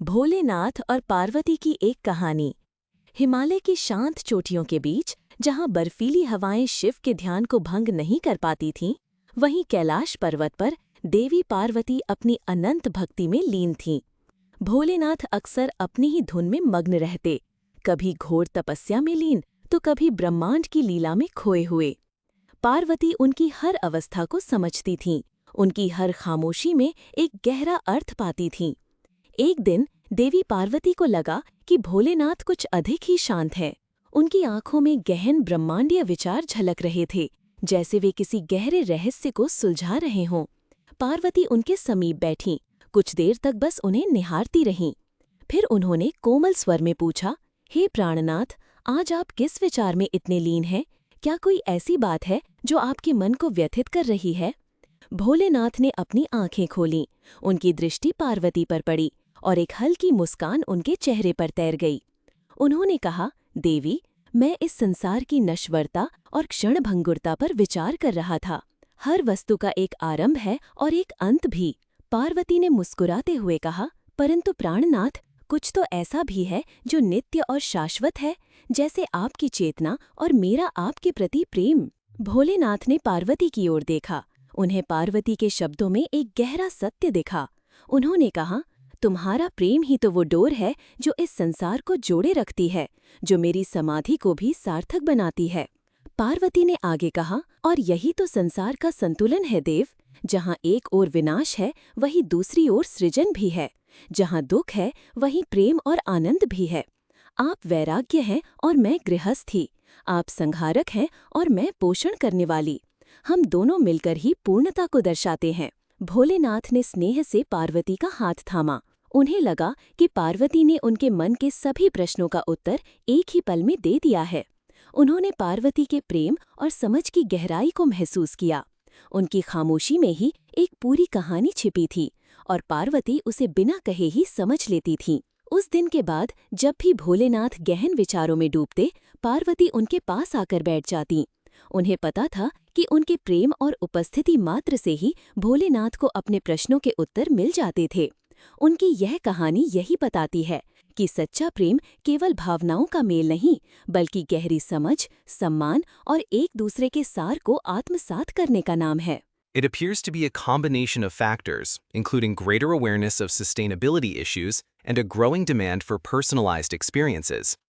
भोलेनाथ और पार्वती की एक कहानी। हिमालय की शांत चोटियों के बीच, जहां बर्फीली हवाएं शिव के ध्यान को भंग नहीं कर पाती थीं, वहीं कैलाश पर्वत पर देवी पार्वती अपनी अनंत भक्ति में लीन थीं। भोलेनाथ अक्सर अपनी ही धुन में मग्न रहते, कभी घोर तपस्या में लीन तो कभी ब्रह्मांड की लीला में खोए हुए। पार्वती उनकी हर अवस्था को समझती थीं, उनकी हर खामोशी में एक गहरा अर्थ पाती थीं। एक दिन देवी पार्वती को लगा कि भोलेनाथ कुछ अधिक ही शांत हैं। उनकी आंखों में गहन ब्रह्मांडीय विचार झलक रहे थे, जैसे वे किसी गहरे रहस्य को सुलझा रहे हों। पार्वती उनके समीप बैठीं, कुछ देर तक बस उन्हें निहारती रहीं। फिर उन्होंने कोमल स्वर में पूछा, हे प्राणनाथ, आज आप किस विचार में इतने लीन हैं? क्या कोई ऐसी बात है जो आपके मन को व्यथित कर रही है? भोलेनाथ ने अपनी आंखें खोलीं, उनकी दृष्टि पार्वती पर पड़ी और एक हल्की मुस्कान उनके चेहरे पर तैर गई। उन्होंने कहा, देवी, मैं इस संसार की नश्वरता और क्षणभंगुरता पर विचार कर रहा था। हर वस्तु का एक आरंभ है और एक अंत भी। पार्वती ने मुस्कुराते हुए कहा, परंतु प्राणनाथ, कुछ तो ऐसा भी है जो नित्य और शाश्वत है, जैसे आपकी चेतना और मेरा आपके प्रति प्रेम। भोलेनाथ ने पार्वती की ओर देखा। उन्हें पार्वती के शब्दों में एक गहरा सत्य दिखा। उन्होंने कहा, तुम्हारा प्रेम ही तो वो डोर है जो इस संसार को जोड़े रखती है, जो मेरी समाधि को भी सार्थक बनाती है। पार्वती ने आगे कहा, और यही तो संसार का संतुलन है देव। जहाँ एक ओर विनाश है, वहीं दूसरी ओर सृजन भी है। जहाँ दुख है, वहीं प्रेम और आनंद भी है। आप वैराग्य हैं और मैं गृहस्थी। आप संहारक हैं और मैं पोषण करने वाली। हम दोनों मिलकर ही पूर्णता को दर्शाते हैं। भोलेनाथ ने स्नेह से पार्वती का हाथ थामा। उन्हें लगा कि पार्वती ने उनके मन के सभी प्रश्नों का उत्तर एक ही पल में दे दिया है। उन्होंने पार्वती के प्रेम और समझ की गहराई को महसूस किया। उनकी खामोशी में ही एक पूरी कहानी छिपी थी और पार्वती उसे बिना कहे ही समझ लेती थी। उस दिन के बाद जब भी भोलेनाथ गहन विचारों में डूबते, पार्वती उनके पास आकर बैठ जाती। उन्हें पता था कि उनके प्रेम और उपस्थिति मात्र से ही भोलेनाथ को अपने प्रश्नों के उत्तर मिल जाते थे। उनकी यह कहानी यही बताती है कि सच्चा प्रेम केवल भावनाओं का मेल नहीं, बल्कि गहरी समझ, सम्मान और एक दूसरे के सार को आत्मसात करने का नाम है। It appears to be a combination of factors, including greater awareness of sustainability issues and a growing demand for personalized experiences.